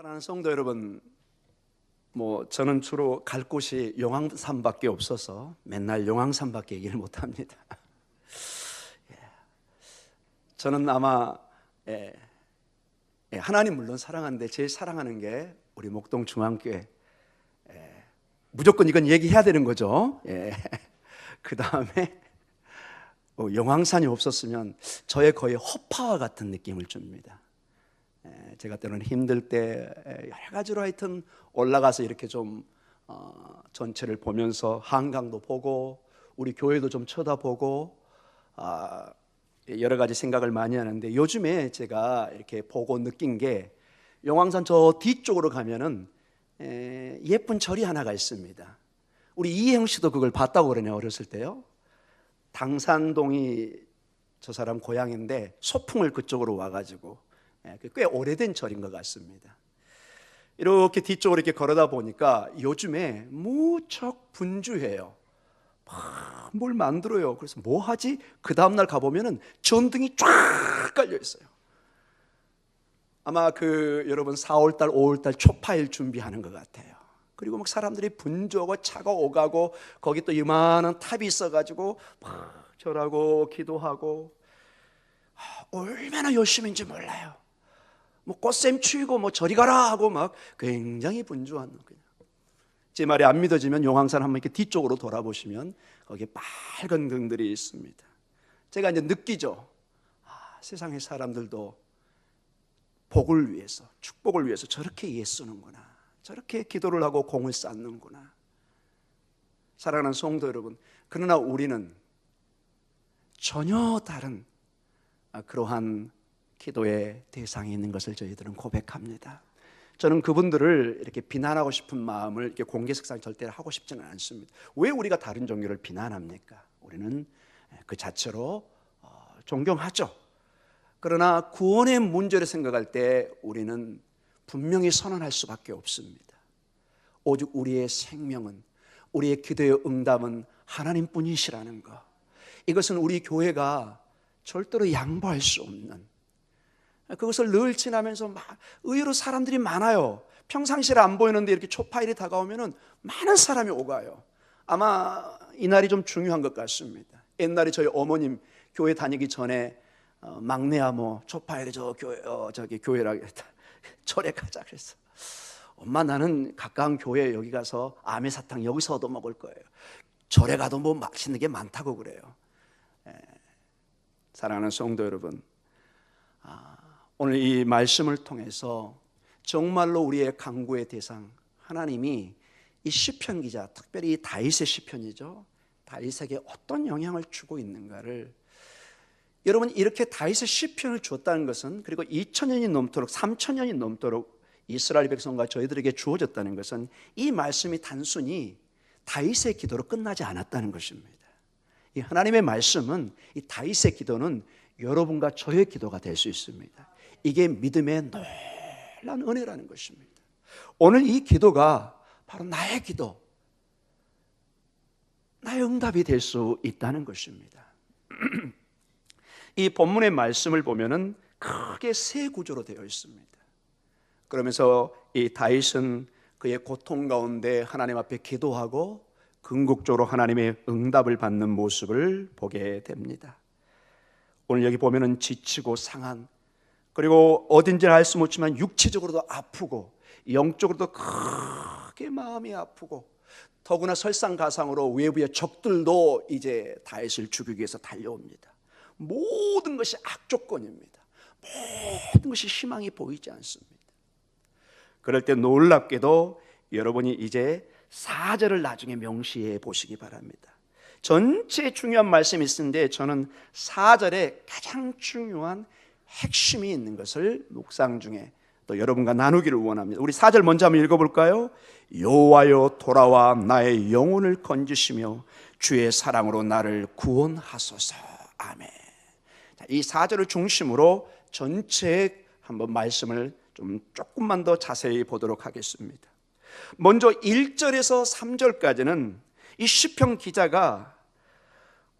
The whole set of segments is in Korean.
사랑하는 성도 여러분, 저는 주로 갈 곳이 용왕산밖에 없어서 맨날 용왕산밖에 얘기를 못합니다. 저는 아마 하나님 물론 사랑하는데 제일 사랑하는 게 우리 목동 중앙교회. 무조건 이건 얘기해야 되는 거죠. 그 다음에 용왕산이 없었으면 저의 거의 허파와 같은 느낌을 줍니다. 제가 때로는 힘들 때 여러 가지로 하여튼 올라가서 이렇게 좀 전체를 보면서 한강도 보고 우리 교회도 좀 쳐다보고 여러 가지 생각을 많이 하는데, 요즘에 제가 이렇게 보고 느낀 게 용왕산 저 뒤쪽으로 가면은 예쁜 절이 하나가 있습니다. 우리 이혜영 씨도 그걸 봤다고 그러네요. 어렸을 때요. 당산동이 저 사람 고향인데 소풍을 그쪽으로 와가지고 꽤 오래된 절인 것 같습니다. 이렇게 뒤쪽으로 이렇게 걸어다 보니까 요즘에 무척 분주해요. 뭘 만들어요. 그래서 뭐 하지? 그 다음날 가보면은 전등이 쫙 깔려 있어요. 아마 여러분 4월달 5월달 초파일 준비하는 것 같아요. 그리고 막 사람들이 분주하고 차가 오가고 거기 또 이만한 탑이 있어가지고 막 절하고 기도하고 얼마나 열심인지 몰라요. 꽃샘 추위고 저리 가라 하고 막 굉장히 분주한. 제 말이 안 믿어지면 용왕산 한번 이렇게 뒤쪽으로 돌아보시면 거기에 빨간 등들이 있습니다. 제가 이제 느끼죠. 세상의 사람들도 복을 위해서, 축복을 위해서 저렇게 애쓰는구나, 저렇게 기도를 하고 공을 쌓는구나. 사랑하는 성도 여러분, 그러나 우리는 전혀 다른 그러한 기도의 대상이 있는 것을 저희들은 고백합니다. 저는 그분들을 이렇게 비난하고 싶은 마음을 이렇게 공개석상 절대 하고 싶지는 않습니다. 왜 우리가 다른 종교를 비난합니까? 우리는 그 자체로 존경하죠. 그러나 구원의 문제를 생각할 때 우리는 분명히 선언할 수밖에 없습니다. 오직 우리의 생명은, 우리의 기도의 응답은 하나님뿐이시라는 것, 이것은 우리 교회가 절대로 양보할 수 없는, 그것을 늘 지나면서 의외로 사람들이 많아요. 평상시에 안 보이는데 이렇게 초파일이 다가오면은 많은 사람이 오가요. 아마 이날이 좀 중요한 것 같습니다. 옛날에 저희 어머님 교회 다니기 전에 막내야 초파일에 저기 교회라 절에 가자 그랬어. 엄마, 나는 가까운 교회 여기 가서 아메사탕 여기서 얻어 먹을 거예요. 절에 가도 맛있는 게 많다고 그래요. 사랑하는 성도 여러분, 오늘 이 말씀을 통해서 정말로 우리의 간구의 대상 하나님이 이 시편 기자, 특별히 이 다윗의 시편이죠, 다윗에게 어떤 영향을 주고 있는가를, 여러분 이렇게 다윗의 시편을 주었다는 것은, 그리고 2000년이 넘도록 3000년이 넘도록 이스라엘 백성과 저희들에게 주어졌다는 것은, 이 말씀이 단순히 다윗의 기도로 끝나지 않았다는 것입니다. 이 하나님의 말씀은, 이 다윗의 기도는 여러분과 저의 기도가 될 수 있습니다. 이게 믿음의 놀라운 은혜라는 것입니다. 오늘 이 기도가 바로 나의 기도, 나의 응답이 될 수 있다는 것입니다. 이 본문의 말씀을 보면은 크게 세 구조로 되어 있습니다. 그러면서 이 다윗은 그의 고통 가운데 하나님 앞에 기도하고 궁극적으로 하나님의 응답을 받는 모습을 보게 됩니다. 오늘 여기 보면은 지치고 상한, 그리고 어딘지는 알 수 없지만 육체적으로도 아프고 영적으로도 크게 마음이 아프고, 더구나 설상가상으로 외부의 적들도 이제 다윗을 죽이기 위해서 달려옵니다. 모든 것이 악조건입니다. 모든 것이 희망이 보이지 않습니다. 그럴 때 놀랍게도 여러분이 이제 4절을 나중에 명시해 보시기 바랍니다. 전체 중요한 말씀이 있는데 저는 4절에 가장 중요한 핵심이 있는 것을 묵상 중에 또 여러분과 나누기를 원합니다. 우리 4절 먼저 한번 읽어볼까요? 여호와여 돌아와 나의 영혼을 건지시며 주의 사랑으로 나를 구원하소서. 아멘. 이 4절을 중심으로 전체 한번 말씀을 조금만 더 자세히 보도록 하겠습니다. 먼저 1절에서 3절까지는 이 시편 기자가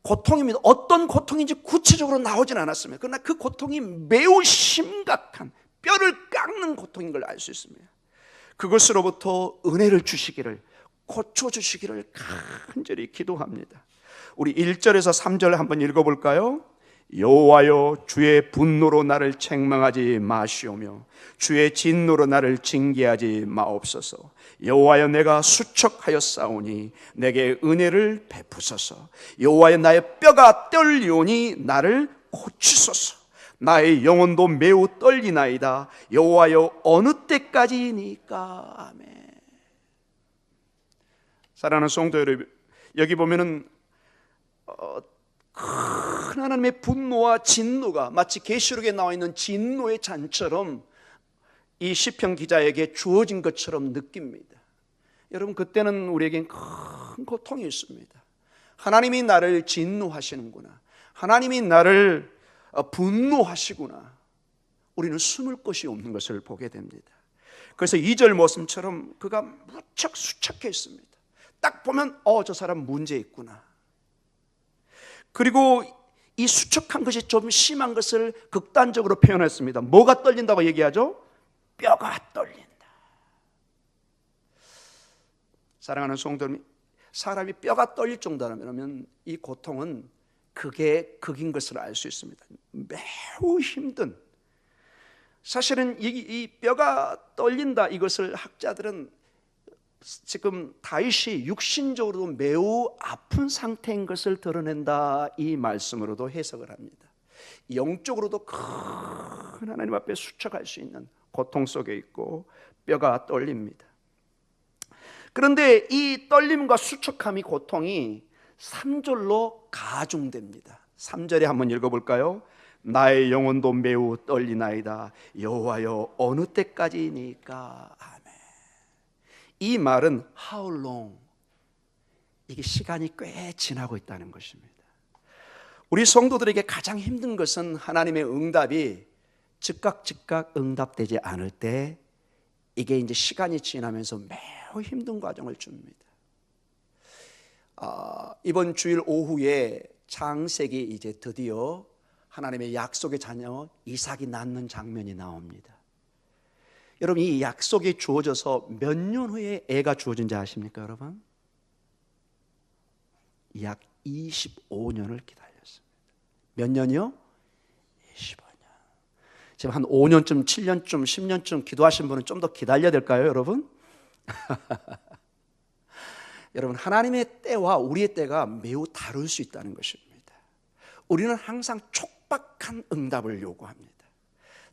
고통입니다. 어떤 고통인지 구체적으로 나오진 않았습니다. 그러나 그 고통이 매우 심각한 뼈를 깎는 고통인 걸 알 수 있습니다. 그것으로부터 은혜를 주시기를, 고쳐주시기를 간절히 기도합니다. 우리 1절에서 3절 한번 읽어볼까요? 여호와여, 주의 분노로 나를 책망하지 마시오며 주의 진노로 나를 징계하지 마옵소서. 여호와여, 내가 수척하였사오니 내게 은혜를 베푸소서. 여호와여, 나의 뼈가 떨리오니 나를 고치소서. 나의 영혼도 매우 떨리나이다. 여호와여, 어느 때까지니까. 아멘. 사랑하는 성도 여러분, 여기 보면은 큰 하나님의 분노와 진노가 마치 계시록에 나와 있는 진노의 잔처럼 이 시편 기자에게 주어진 것처럼 느낍니다. 여러분, 그때는 우리에겐 큰 고통이 있습니다. 하나님이 나를 진노하시는구나, 하나님이 나를 분노하시구나. 우리는 숨을 곳이 없는 것을 보게 됩니다. 그래서 2절 말씀처럼 그가 무척 수척했습니다. 딱 보면 저 사람 문제 있구나. 그리고 이 수척한 것이 좀 심한 것을 극단적으로 표현했습니다. 뭐가 떨린다고 얘기하죠? 뼈가 떨린다. 사랑하는 성도 여러분, 사람이 뼈가 떨릴 정도라면 이 고통은 그게 극인 것을 알 수 있습니다. 매우 힘든, 사실은 이 뼈가 떨린다, 이것을 학자들은 지금 다윗이 육신적으로도 매우 아픈 상태인 것을 드러낸다, 이 말씀으로도 해석을 합니다. 영적으로도 큰 하나님 앞에 수척할 수 있는 고통 속에 있고 뼈가 떨립니다. 그런데 이 떨림과 수척함이, 고통이 3절로 가중됩니다. 3절에 한번 읽어볼까요? 나의 영혼도 매우 떨리나이다. 여호와여, 어느 때까지니까. 아멘. 이 말은 how long, 이게 시간이 꽤 지나고 있다는 것입니다. 우리 성도들에게 가장 힘든 것은 하나님의 응답이 즉각 응답되지 않을 때, 이게 이제 시간이 지나면서 매우 힘든 과정을 줍니다. 이번 주일 오후에 창세기 이제 드디어 하나님의 약속의 자녀 이삭이 낳는 장면이 나옵니다. 여러분, 이 약속이 주어져서 몇 년 후에 애가 주어진지 아십니까, 여러분? 약 25년을 기다렸습니다. 몇 년이요? 25년. 지금 한 5년쯤, 7년쯤, 10년쯤 기도하신 분은 좀 더 기다려야 될까요, 여러분? 여러분, 하나님의 때와 우리의 때가 매우 다를 수 있다는 것입니다. 우리는 항상 촉박한 응답을 요구합니다.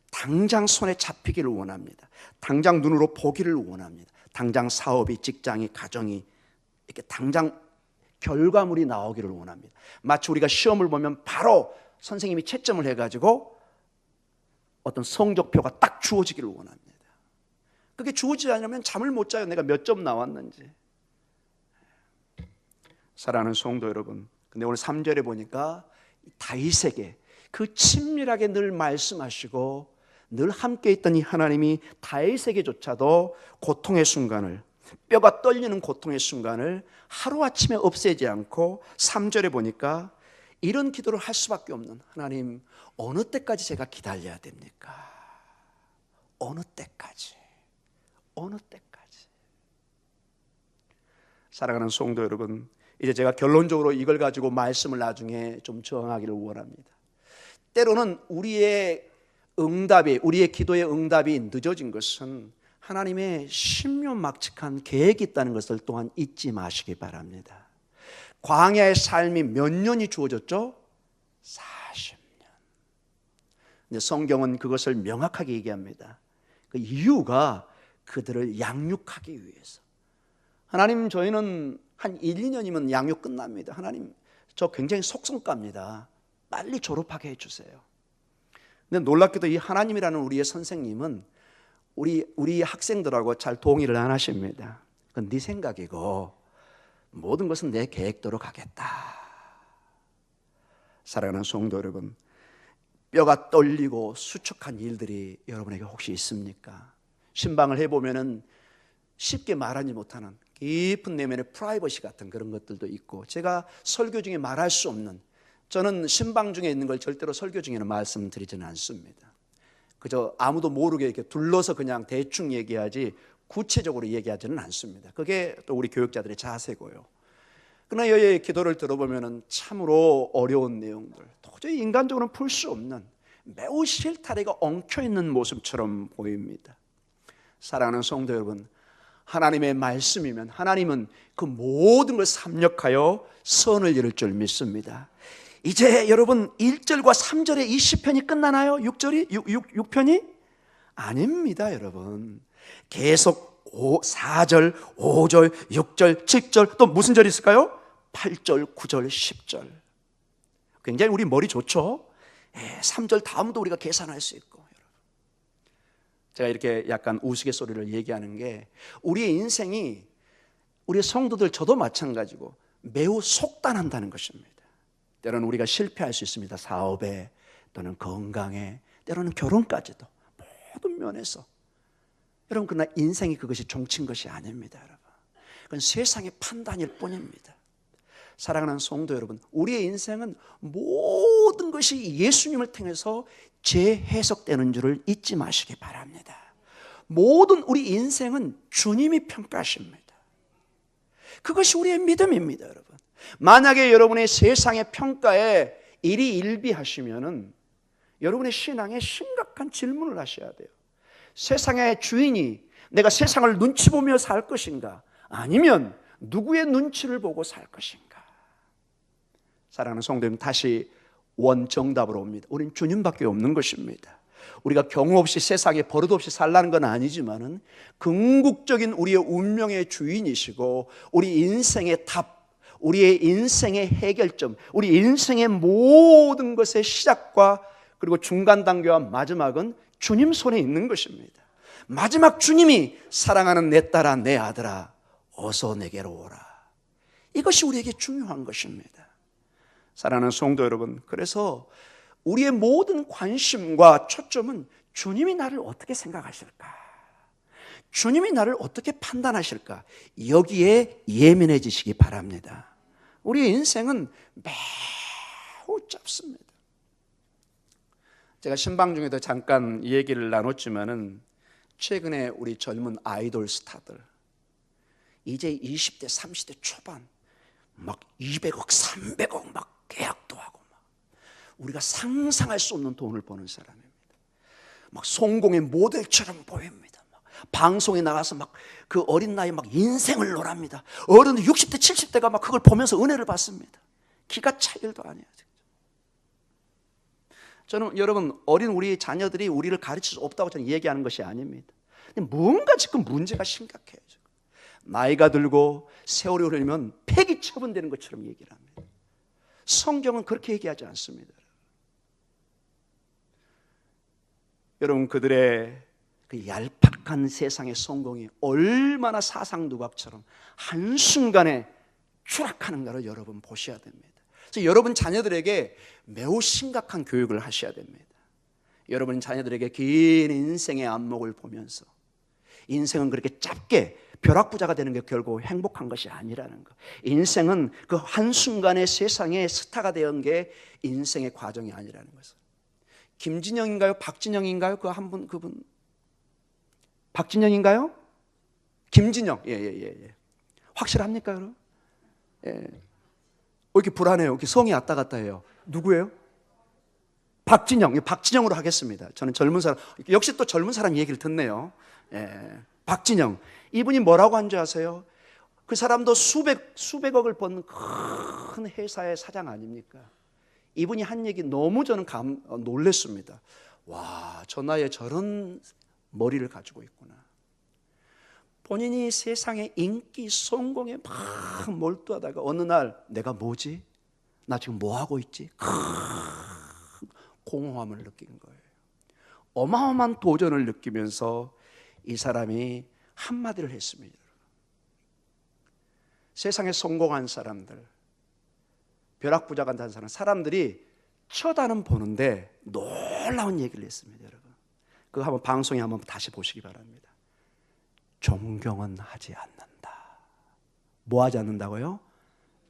당장 손에 잡히기를 원합니다. 당장 눈으로 보기를 원합니다. 당장 사업이, 직장이, 가정이 이렇게 당장 결과물이 나오기를 원합니다. 마치 우리가 시험을 보면 바로 선생님이 채점을 해가지고 어떤 성적표가 딱 주어지기를 원합니다. 그게 주어지지 않으면 잠을 못 자요. 내가 몇 점 나왔는지. 사랑하는 성도 여러분, 근데 오늘 3절에 보니까 다윗에게 그 친밀하게 늘 말씀하시고 늘 함께 있던 이 하나님이 다윗에게조차도 고통의 순간을, 뼈가 떨리는 고통의 순간을 하루아침에 없애지 않고 3절에 보니까 이런 기도를 할 수밖에 없는, 하나님, 어느 때까지 제가 기다려야 됩니까? 어느 때까지? 어느 때까지? 사랑하는 성도 여러분, 이제 제가 결론적으로 이걸 가지고 말씀을 나중에 좀 정하기를 원합니다. 때로는 우리의 응답이, 우리의 기도의 응답이 늦어진 것은 하나님의 신묘막측한 계획이 있다는 것을 또한 잊지 마시기 바랍니다. 광야의 삶이 몇 년이 주어졌죠? 40년. 근데 성경은 그것을 명확하게 얘기합니다. 그 이유가 그들을 양육하기 위해서. 하나님, 저희는 한 1, 2년이면 양육 끝납니다. 하나님, 저 굉장히 속성갑니다. 빨리 졸업하게 해주세요. 근데 놀랍게도 이 하나님이라는 우리의 선생님은 우리 학생들하고 잘 동의를 안 하십니다. 그건 네 생각이고 모든 것은 내 계획대로 가겠다. 사랑하는 성도 여러분, 뼈가 떨리고 수척한 일들이 여러분에게 혹시 있습니까? 신방을 해보면은 쉽게 말하지 못하는 깊은 내면의 프라이버시 같은 그런 것들도 있고, 제가 설교 중에 말할 수 없는, 저는 신방 중에 있는 걸 절대로 설교 중에는 말씀드리지는 않습니다. 그저 아무도 모르게 이렇게 둘러서 그냥 대충 얘기하지 구체적으로 얘기하지는 않습니다. 그게 또 우리 교육자들의 자세고요. 그러나 여의 기도를 들어보면 참으로 어려운 내용들, 도저히 인간적으로는 풀 수 없는 매우 실타래가 엉켜있는 모습처럼 보입니다. 사랑하는 성도 여러분, 하나님의 말씀이면 하나님은 그 모든 걸 삽력하여 선을 이룰 줄 믿습니다. 이제 여러분 1절과 3절의 이 시편이 끝나나요? 6편이? 아닙니다, 여러분. 계속 4절, 5절, 6절, 7절, 또 무슨 절이 있을까요? 8절, 9절, 10절. 굉장히 우리 머리 좋죠? 3절 다음도 우리가 계산할 수 있고. 제가 이렇게 약간 우스갯소리를 얘기하는 게, 우리의 인생이, 우리 성도들, 저도 마찬가지고 매우 속단한다는 것입니다. 때로는 우리가 실패할 수 있습니다. 사업에, 또는 건강에, 때로는 결혼까지도, 모든 면에서. 여러분, 그러나 인생이 그것이 종친 것이 아닙니다, 여러분. 그건 세상의 판단일 뿐입니다. 사랑하는 성도 여러분, 우리의 인생은 모든 것이 예수님을 통해서 재해석되는 줄을 잊지 마시기 바랍니다. 모든 우리 인생은 주님이 평가하십니다. 그것이 우리의 믿음입니다, 여러분. 만약에 여러분의 세상의 평가에 일희일비하시면은 여러분의 신앙에 심각한 질문을 하셔야 돼요. 세상의 주인이 내가 세상을 눈치 보며 살 것인가? 아니면 누구의 눈치를 보고 살 것인가? 사랑하는 성도님, 다시 원정답으로 옵니다. 우리는 주님밖에 없는 것입니다. 우리가 경우 없이 세상에 버릇 없이 살라는 건 아니지만은 궁극적인 우리의 운명의 주인이시고 우리 인생의 답, 우리의 인생의 해결점, 우리 인생의 모든 것의 시작과 그리고 중간 단계와 마지막은 주님 손에 있는 것입니다. 마지막 주님이 사랑하는 내 딸아, 내 아들아, 어서 내게로 오라. 이것이 우리에게 중요한 것입니다. 사랑하는 성도 여러분, 그래서 우리의 모든 관심과 초점은 주님이 나를 어떻게 생각하실까? 주님이 나를 어떻게 판단하실까? 여기에 예민해지시기 바랍니다. 우리의 인생은 매우 짧습니다. 제가 신방 중에도 잠깐 이 얘기를 나눴지만은 최근에 우리 젊은 아이돌 스타들, 이제 20대, 30대 초반, 막 200억, 300억 막 계약도 하고, 막 우리가 상상할 수 없는 돈을 버는 사람입니다. 막 성공의 모델처럼 보입니다. 막 방송에 나가서 막 그 어린 나이에 막 인생을 노랍니다. 어른들 60대, 70대가 막 그걸 보면서 은혜를 받습니다. 기가 찰 일도 아니에요. 저는 여러분, 어린 우리 자녀들이 우리를 가르칠 수 없다고 저는 얘기하는 것이 아닙니다. 근데 뭔가 지금 문제가 심각해요. 나이가 들고 세월이 흐르면 폐기 처분되는 것처럼 얘기를 합니다. 성경은 그렇게 얘기하지 않습니다. 여러분, 그들의 그 얄팍한 세상의 성공이 얼마나 사상누각처럼 한순간에 추락하는가를 여러분 보셔야 됩니다. 그래서 여러분 자녀들에게 매우 심각한 교육을 하셔야 됩니다. 여러분 자녀들에게 긴 인생의 안목을 보면서 인생은 그렇게 짧게 벼락부자가 되는 게 결국 행복한 것이 아니라는 것. 인생은 그 한순간에 세상의 스타가 되는 게 인생의 과정이 아니라는 것을. 김진영인가요? 박진영인가요? 그 한 분, 그분. 박진영인가요? 김진영. 예. 확실합니까, 여러분? 예. 왜 이렇게 불안해요? 이렇게 성이 왔다 갔다 해요. 누구예요? 박진영. 박진영으로 하겠습니다. 저는 젊은 사람, 역시 또 젊은 사람 얘기를 듣네요. 예. 박진영. 이분이 뭐라고 한 줄 아세요? 그 사람도 수백억을 버는 큰 회사의 사장 아닙니까? 이분이 한 얘기 너무 저는 놀랬습니다. 와, 저 나이에 저런 머리를 가지고 있구나. 본인이 세상의 인기, 성공에 막 몰두하다가 어느 날 내가 뭐지? 나 지금 뭐 하고 있지? 공허함을 느낀 거예요. 어마어마한 도전을 느끼면서 이 사람이 한마디를 했습니다. 세상에 성공한 사람들, 벼락부자가 된 사람들이 쳐다는 보는데 놀라운 얘기를 했습니다, 여러분. 그거 한번 방송에 한번 다시 보시기 바랍니다. 존경은 하지 않는다. 뭐 하지 않는다고요?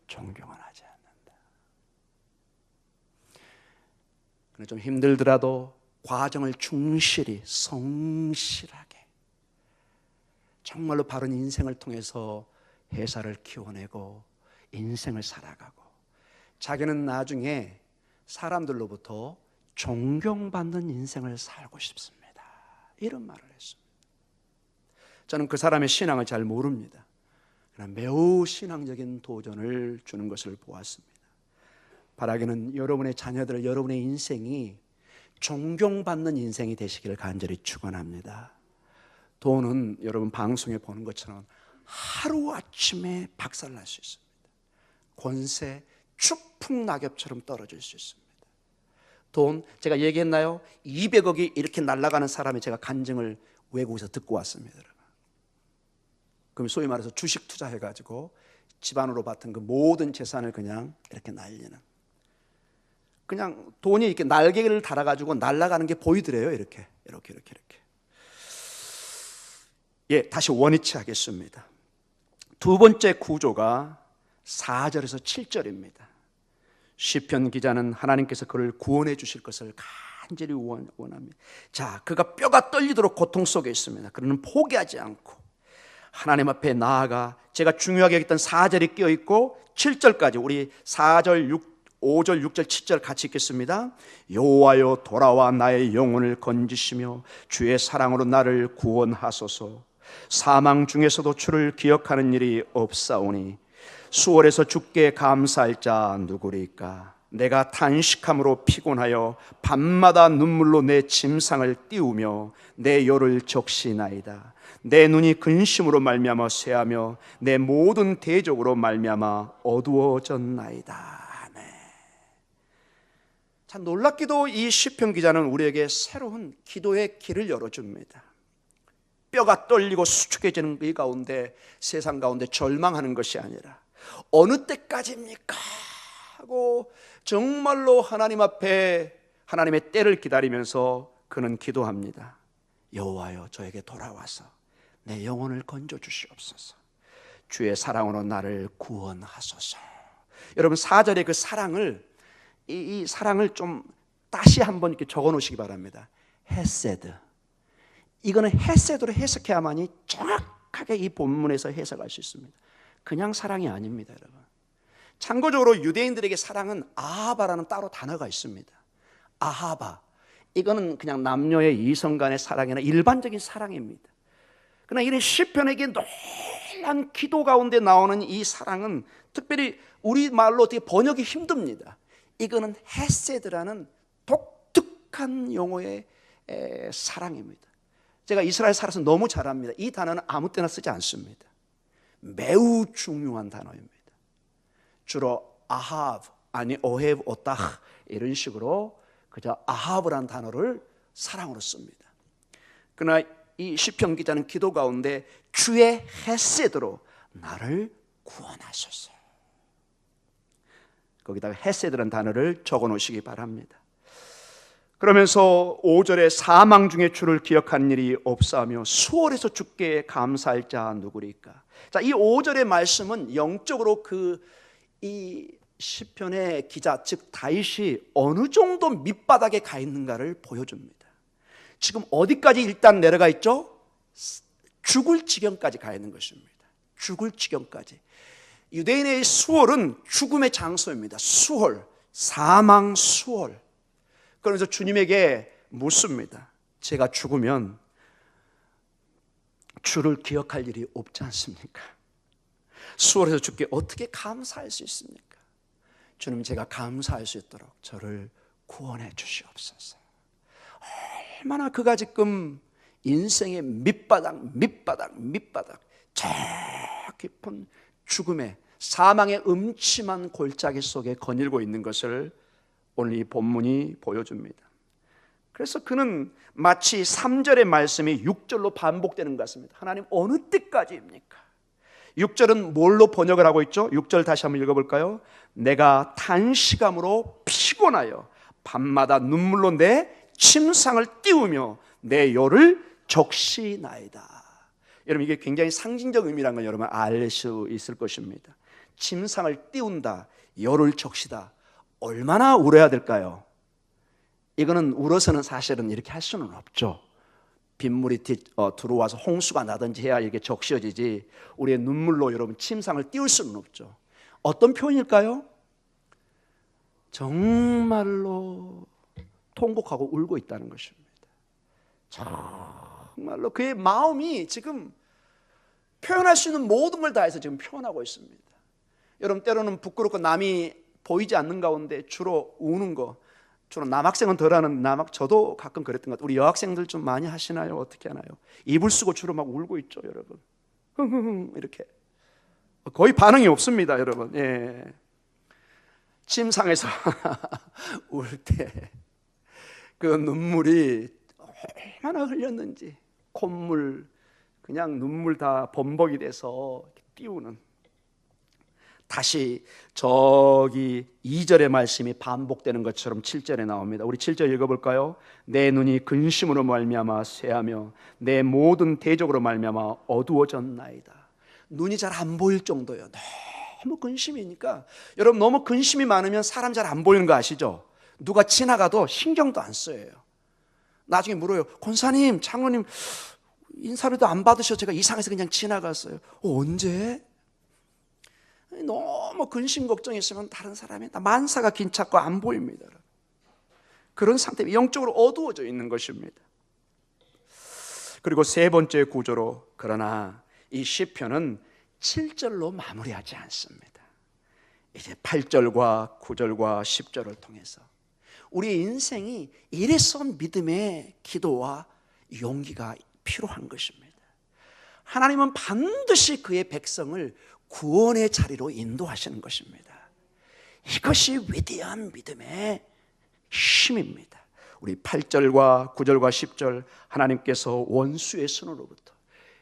존경은 하지 않는다. 좀 힘들더라도 과정을 충실히 성실하게 정말로 바른 인생을 통해서 회사를 키워내고 인생을 살아가고 자기는 나중에 사람들로부터 존경받는 인생을 살고 싶습니다. 이런 말을 했습니다. 저는 그 사람의 신앙을 잘 모릅니다. 그러나 매우 신앙적인 도전을 주는 것을 보았습니다. 바라기는 여러분의 자녀들, 여러분의 인생이 존경받는 인생이 되시기를 간절히 축원합니다. 돈은 여러분 방송에 보는 것처럼 하루아침에 박살날 수 있습니다. 권세, 추풍낙엽처럼 떨어질 수 있습니다. 돈, 제가 얘기했나요? 200억이 이렇게 날아가는 사람이 제가 간증을 외국에서 듣고 왔습니다. 그럼 소위 말해서 주식 투자해가지고 집안으로 받은 그 모든 재산을 그냥 이렇게 날리는, 그냥 돈이 이렇게 날개를 달아가지고 날아가는 게 보이더래요. 이렇게. 예, 다시 원위치 하겠습니다. 두 번째 구조가 4절에서 7절입니다. 시편 기자는 하나님께서 그를 구원해 주실 것을 간절히 원합니다. 자, 그가 뼈가 떨리도록 고통 속에 있습니다. 그는 포기하지 않고 하나님 앞에 나아가, 제가 중요하게 여겼던 4절이 끼어있고 7절까지 우리 4절, 5절, 6절, 7절 같이 읽겠습니다. 여호와여 돌아와 나의 영혼을 건지시며 주의 사랑으로 나를 구원하소서. 사망 중에서도 주를 기억하는 일이 없사오니 수월에서 주께 감사할 자 누구리까? 내가 탄식함으로 피곤하여 밤마다 눈물로 내 침상을 띄우며 내 혀를 적시나이다. 내 눈이 근심으로 말미암아 쇠하며 내 모든 대적으로 말미암아 어두워졌나이다. 참 놀랍게도 이 시편 기자는 우리에게 새로운 기도의 길을 열어줍니다. 뼈가 떨리고 수축해지는 이 가운데, 세상 가운데 절망하는 것이 아니라 어느 때까지입니까? 하고 정말로 하나님 앞에 하나님의 때를 기다리면서 그는 기도합니다. 여호와여 저에게 돌아와서 내 영혼을 건져 주시옵소서. 주의 사랑으로 나를 구원하소서. 여러분 4절의 그 사랑을, 이 사랑을 좀 다시 한번 이렇게 적어 놓으시기 바랍니다. 헤세드. 이거는 헤세드로 해석해야만이 정확하게 이 본문에서 해석할 수 있습니다. 그냥 사랑이 아닙니다, 여러분. 참고적으로 유대인들에게 사랑은 아하바라는 따로 단어가 있습니다. 아하바. 이거는 그냥 남녀의 이성 간의 사랑이나 일반적인 사랑입니다. 그러나 이런 시편에게 놀란 기도 가운데 나오는 이 사랑은 특별히 우리말로 어떻게 번역이 힘듭니다. 이거는 헤세드라는 독특한 용어의 사랑입니다. 제가 이스라엘 살아서 너무 잘 압니다. 이 단어는 아무 때나 쓰지 않습니다. 매우 중요한 단어입니다. 주로 아하브, 아니 오헤브, 오따 이런 식으로 그저 아하브라는 단어를 사랑으로 씁니다. 그러나 이 시편 기자는 기도 가운데 주의 헤세드로 나를 구원하소서. 거기다가 헤세드라는 단어를 적어 놓으시기 바랍니다. 그러면서 5절에 사망 중에 주를 기억하는 일이 없사하며 수월에서 주께 감사할 자 누구리까? 자, 이 5절의 말씀은 영적으로 이 시편의 기자, 즉 다윗이 어느 정도 밑바닥에 가 있는가를 보여줍니다. 지금 어디까지 일단 내려가 있죠? 죽을 지경까지 가 있는 것입니다. 죽을 지경까지. 유대인의 수월은 죽음의 장소입니다. 수월, 사망 수월. 그러면서 주님에게 묻습니다. 제가 죽으면 주를 기억할 일이 없지 않습니까? 수월에서 주께 어떻게 감사할 수 있습니까? 주님, 제가 감사할 수 있도록 저를 구원해 주시옵소서. 얼마나 그가 지금 인생의 밑바닥, 저 깊은 죽음의, 사망의 음침한 골짜기 속에 거닐고 있는 것을 오늘 이 본문이 보여줍니다. 그래서 그는 마치 3절의 말씀이 6절로 반복되는 것 같습니다. 하나님 어느 때까지입니까? 6절은 뭘로 번역을 하고 있죠? 6절 다시 한번 읽어볼까요? 내가 탄식함으로 피곤하여 밤마다 눈물로 내 침상을 띄우며 내 혀를 적시나이다. 여러분, 이게 굉장히 상징적 의미라는 걸 여러분 알 수 있을 것입니다. 침상을 띄운다, 혀를 적시다. 얼마나 울어야 될까요? 이거는 울어서는 사실은 이렇게 할 수는 없죠. 빗물이 들어와서 홍수가 나든지 해야 이게 적셔지지, 우리의 눈물로 여러분 침상을 띄울 수는 없죠. 어떤 표현일까요? 정말로 통곡하고 울고 있다는 것입니다. 정말로 그의 마음이 지금 표현할 수 있는 모든 걸 다해서 지금 표현하고 있습니다. 여러분, 때로는 부끄럽고 남이 보이지 않는 가운데 주로 우는 거, 주로 남학생은 덜하는, 저도 가끔 그랬던 것 같아요. 우리 여학생들 좀 많이 하시나요? 어떻게 하나요? 이불 쓰고 주로 막 울고 있죠, 여러분. 흥흥흥 이렇게 거의 반응이 없습니다, 여러분. 예. 침상에서 울 때 그 눈물이 얼마나 흘렸는지, 콧물, 그냥 눈물 다 범벅이 돼서 띄우는. 다시 저기 2절의 말씀이 반복되는 것처럼 7절에 나옵니다. 우리 7절 읽어볼까요? 내 눈이 근심으로 말미암아 쇠하며 내 모든 대적으로 말미암아 어두워졌나이다. 눈이 잘 안 보일 정도예요. 너무 근심이니까. 여러분, 너무 근심이 많으면 사람 잘 안 보이는 거 아시죠? 누가 지나가도 신경도 안 써요. 나중에 물어요. 권사님, 장로님 인사라도 안 받으셔서 제가 이상해서 그냥 지나갔어요. 언제? 너무 근심 걱정했으면 다른 사람이 다 만사가 긴 찾고 안 보입니다. 그런 상태에 영적으로 어두워져 있는 것입니다. 그리고 세 번째 구조로, 그러나 이 시편은 7절로 마무리하지 않습니다. 이제 8절과 9절과 10절을 통해서 우리의 인생이 이래서 믿음의 기도와 용기가 필요한 것입니다. 하나님은 반드시 그의 백성을 구원의 자리로 인도하시는 것입니다. 이것이 위대한 믿음의 힘입니다. 우리 8절과 9절과 10절, 하나님께서 원수의 손으로부터,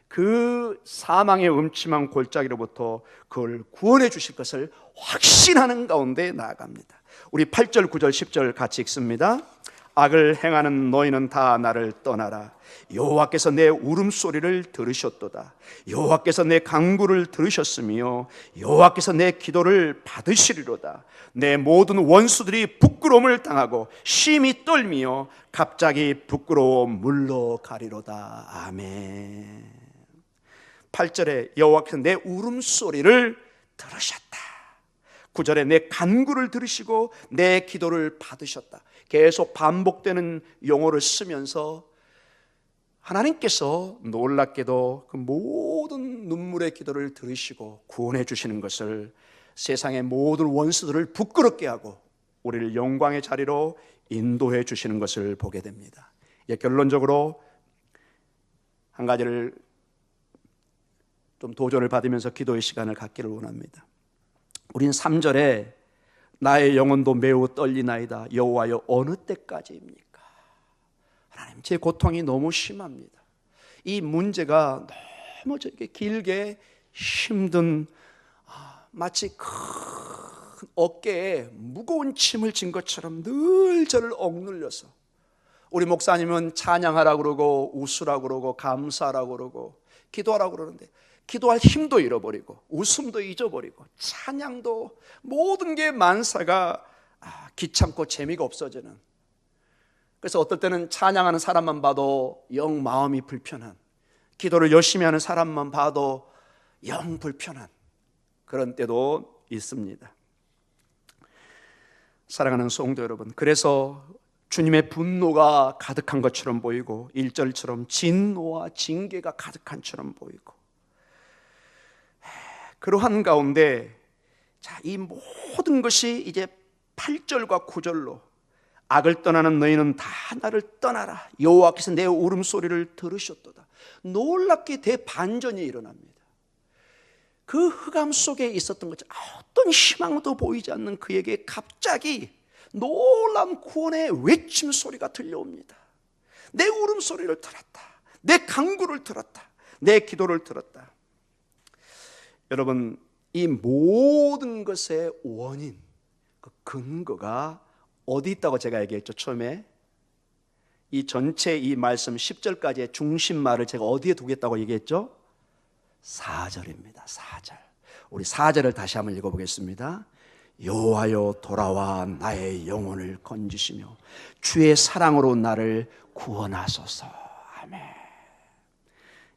그 사망의 음침한 골짜기로부터 그걸 구원해 주실 것을 확신하는 가운데 나아갑니다. 우리 8절, 9절, 10절 같이 읽습니다. 악을 행하는 너희는 다 나를 떠나라. 여호와께서 내 울음소리를 들으셨도다. 여호와께서 내 간구를 들으셨으며 여호와께서 내 기도를 받으시리로다. 내 모든 원수들이 부끄러움을 당하고 심히 떨미며 갑자기 부끄러워 물러가리로다. 아멘. 8절에 여호와께서 내 울음소리를 들으셨다. 9절에 내 간구를 들으시고 내 기도를 받으셨다. 계속 반복되는 용어를 쓰면서 하나님께서 놀랍게도 그 모든 눈물의 기도를 들으시고 구원해 주시는 것을, 세상의 모든 원수들을 부끄럽게 하고 우리를 영광의 자리로 인도해 주시는 것을 보게 됩니다. 결론적으로 한 가지를 좀 도전을 받으면서 기도의 시간을 갖기를 원합니다. 우린 3절에 나의 영혼도 매우 떨리나이다. 여호와여 어느 때까지입니까? 하나님, 제 고통이 너무 심합니다. 이 문제가 너무 저렇게 길게 힘든, 마치 큰 어깨에 무거운 짐을 진 것처럼 늘 저를 억눌려서, 우리 목사님은 찬양하라고 그러고 웃으라고 그러고 감사하라고 그러고 기도하라고 그러는데 기도할 힘도 잃어버리고 웃음도 잊어버리고 찬양도, 모든 게 만사가 귀찮고 재미가 없어지는. 그래서 어떨 때는 찬양하는 사람만 봐도 영 마음이 불편한, 기도를 열심히 하는 사람만 봐도 영 불편한 그런 때도 있습니다. 사랑하는 성도 여러분, 그래서 주님의 분노가 가득한 것처럼 보이고 1절처럼 진노와 징계가 가득한 것처럼 보이고, 그러한 가운데 이 모든 것이 이제 8절과 9절로, 악을 떠나는 너희는 다 나를 떠나라. 여호와께서 내 울음소리를 들으셨도다. 놀랍게 대반전이 일어납니다. 그 흑암 속에 있었던 것, 어떤 희망도 보이지 않는 그에게 갑자기 놀라운 구원의 외침 소리가 들려옵니다. 내 울음소리를 들었다. 내 간구를 들었다. 내 기도를 들었다. 여러분, 이 모든 것의 원인, 그 근거가 어디 있다고 제가 얘기했죠? 처음에 이 전체 이 말씀 10절까지의 중심말을 제가 어디에 두겠다고 얘기했죠? 4절입니다. 4절. 우리 4절을 다시 한번 읽어보겠습니다. 여호와여 돌아와 나의 영혼을 건지시며 주의 사랑으로 나를 구원하소서. 아멘.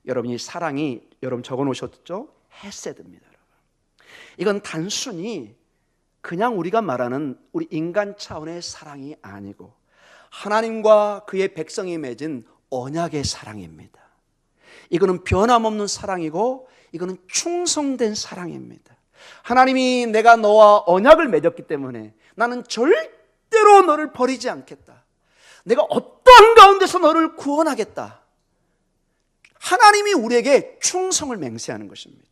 여러분, 이 사랑이 여러분 적어 놓으셨죠? 헤세드입니다. 여러분, 이건 단순히 그냥 우리가 말하는 우리 인간 차원의 사랑이 아니고 하나님과 그의 백성이 맺은 언약의 사랑입니다. 이거는 변함없는 사랑이고 이거는 충성된 사랑입니다. 하나님이 내가 너와 언약을 맺었기 때문에 나는 절대로 너를 버리지 않겠다. 내가 어떠한 가운데서 너를 구원하겠다. 하나님이 우리에게 충성을 맹세하는 것입니다.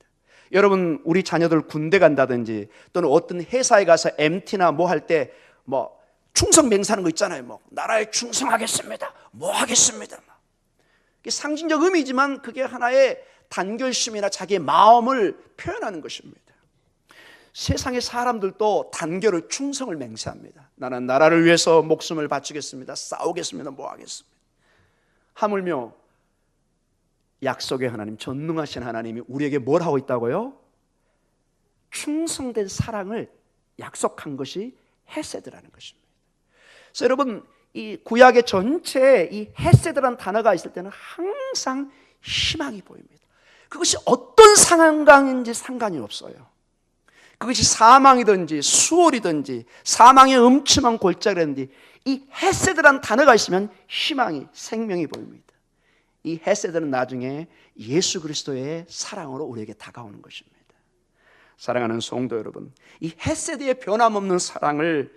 여러분, 우리 자녀들 군대 간다든지 또는 어떤 회사에 가서 MT나 뭐 할 때 뭐 충성 맹세하는 거 있잖아요. 뭐 나라에 충성하겠습니다. 뭐 하겠습니다. 이게 상징적 의미지만 그게 하나의 단결심이나 자기의 마음을 표현하는 것입니다. 세상의 사람들도 단결을 충성을 맹세합니다. 나는 나라를 위해서 목숨을 바치겠습니다. 싸우겠습니다. 뭐 하겠습니다. 하물며 약속의 하나님, 전능하신 하나님이 우리에게 뭘 하고 있다고요? 충성된 사랑을 약속한 것이 헤세드라는 것입니다. 그래서 여러분, 이 구약의 전체에 이 헤세드라는 단어가 있을 때는 항상 희망이 보입니다. 그것이 어떤 상황인지 상관이 없어요. 그것이 사망이든지 수월이든지 사망의 음침한 골짜기든지 이 헤세드라는 단어가 있으면 희망이, 생명이 보입니다. 이 헤세드는 나중에 예수 그리스도의 사랑으로 우리에게 다가오는 것입니다. 사랑하는 성도 여러분, 이 헤세드의 변함없는 사랑을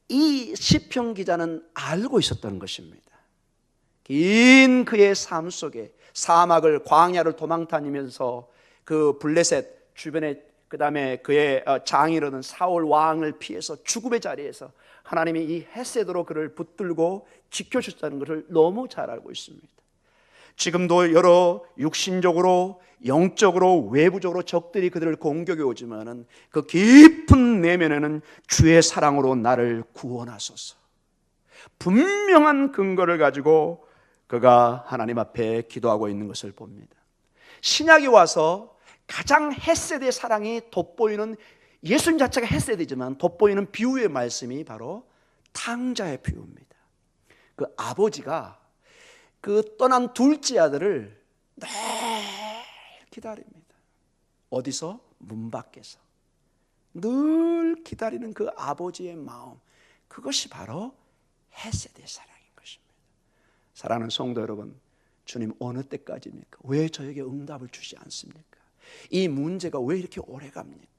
이 시편 기자는 알고 있었던 것입니다. 긴 그의 삶 속에 사막을, 광야를 도망 다니면서 그 블레셋 주변에, 그 다음에 그의 장인어른 사울 왕을 피해서 죽음의 자리에서 하나님이 이 헤세드로 그를 붙들고 지켜주셨다는 것을 너무 잘 알고 있습니다. 지금도 여러 육신적으로, 영적으로, 외부적으로 적들이 그들을 공격해 오지만은 그 깊은 내면에는 주의 사랑으로 나를 구원하소서, 분명한 근거를 가지고 그가 하나님 앞에 기도하고 있는 것을 봅니다. 신약이 와서 가장 헤세드의 사랑이 돋보이는, 예수님 자체가 헤세드이지만 돋보이는 비유의 말씀이 바로 탕자의 비유입니다. 그 아버지가 그 떠난 둘째 아들을 늘 기다립니다. 어디서? 문 밖에서 늘 기다리는 그 아버지의 마음, 그것이 바로 헤세드의 사랑인 것입니다. 사랑하는 성도 여러분, 주님 어느 때까지입니까? 왜 저에게 응답을 주지 않습니까? 이 문제가 왜 이렇게 오래 갑니까?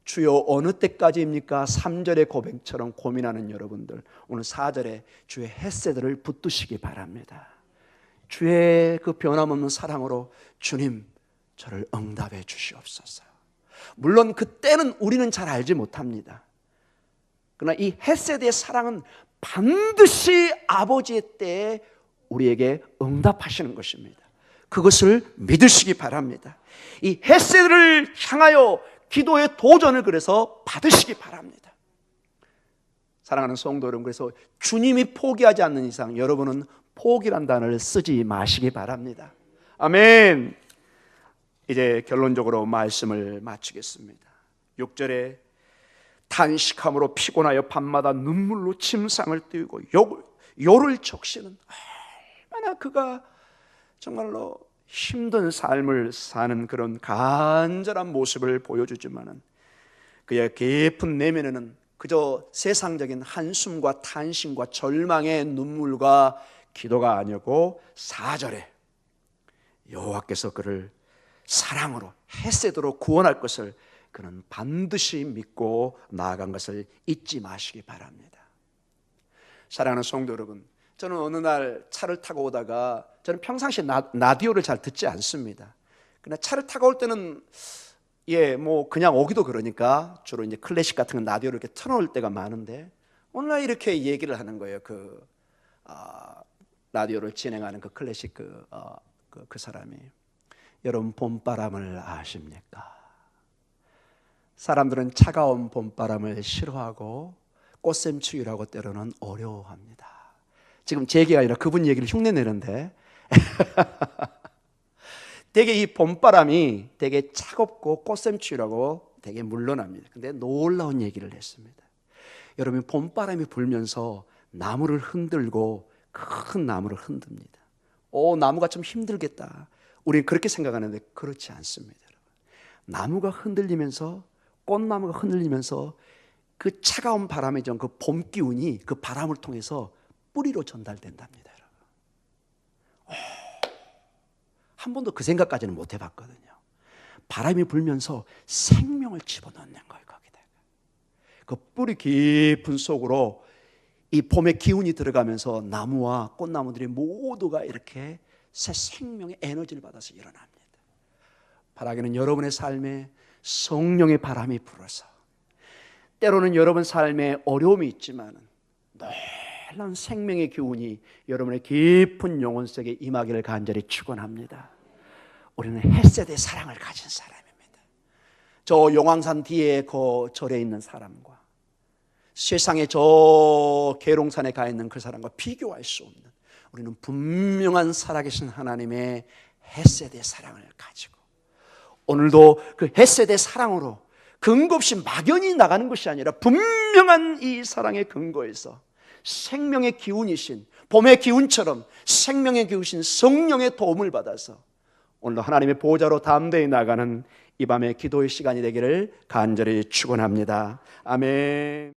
주여 어느 때까지입니까? 3절의 고백처럼 고민하는 여러분들, 오늘 4절에 주의 헤세드를 붙드시기 바랍니다. 주의 그 변함없는 사랑으로 주님 저를 응답해 주시옵소서. 물론 그때는 우리는 잘 알지 못합니다. 그러나 이 헤세드의 사랑은 반드시 아버지의 때에 우리에게 응답하시는 것입니다. 그것을 믿으시기 바랍니다. 이 헤세드를 향하여 기도의 도전을 그래서 받으시기 바랍니다. 사랑하는 성도 여러분, 그래서 주님이 포기하지 않는 이상 여러분은 포기란 단어를 쓰지 마시기 바랍니다. 아멘. 이제 결론적으로 말씀을 마치겠습니다. 6절에 탄식함으로 피곤하여 밤마다 눈물로 침상을 띄우고 요를 적시는, 얼마나 그가 정말로 힘든 삶을 사는 그런 간절한 모습을 보여주지만은 그의 깊은 내면에는 그저 세상적인 한숨과 탄심과 절망의 눈물과 기도가 아니고 4절에 여호와께서 그를 사랑으로 헤세드로 구원할 것을 그는 반드시 믿고 나아간 것을 잊지 마시기 바랍니다. 사랑하는 성도 여러분, 저는 어느 날 차를 타고 오다가, 저는 평상시에 라디오를 잘 듣지 않습니다. 그러나 차를 타고 올 때는 뭐 그냥 오기도 그러니까 주로 이제 클래식 같은 건 라디오를 이렇게 틀어놓을 때가 많은데, 오늘 이렇게 얘기를 하는 거예요. 라디오를 진행하는 그 클래식 그 사람이, 여러분 봄바람을 아십니까? 사람들은 차가운 봄바람을 싫어하고 꽃샘추위라고 때로는 어려워합니다. 지금 제 얘기가 아니라 그분 얘기를 흉내내는데 되게 이 봄바람이 되게 차갑고 꽃샘추위라고 되게 물러납니다. 근데 놀라운 얘기를 했습니다. 여러분, 봄바람이 불면서 나무를 흔들고 큰 나무를 흔듭니다. 나무가 좀 힘들겠다, 우리는 그렇게 생각하는데 그렇지 않습니다. 나무가 흔들리면서, 꽃나무가 흔들리면서 그 차가운 바람의 그 봄 기운이 그 바람을 통해서 뿌리로 전달된답니다. 한 번도 그 생각까지는 못 해봤거든요. 바람이 불면서 생명을 집어넣는 거예요, 거기다가. 그 뿌리 깊은 속으로 이 봄의 기운이 들어가면서 나무와 꽃나무들이 모두가 이렇게 새 생명의 에너지를 받아서 일어납니다. 바라기는 여러분의 삶에 성령의 바람이 불어서, 때로는 여러분 삶에 어려움이 있지만 놀라운 생명의 기운이 여러분의 깊은 영혼 속에 임하기를 간절히 축원합니다. 우리는 헷세대 사랑을 가진 사람입니다. 저 용왕산 뒤에 그 절에 있는 사람과 세상에 저 계룡산에 가 있는 그 사람과 비교할 수 없는, 우리는 분명한 살아계신 하나님의 헷세대 사랑을 가지고 오늘도 그 헷세대 사랑으로 근거 없이 막연히 나가는 것이 아니라 분명한 이 사랑의 근거에서 생명의 기운이신, 봄의 기운처럼 생명의 기운이신 성령의 도움을 받아서 오늘도 하나님의 보호자로 담대히 나가는 이 밤의 기도의 시간이 되기를 간절히 축원합니다. 아멘.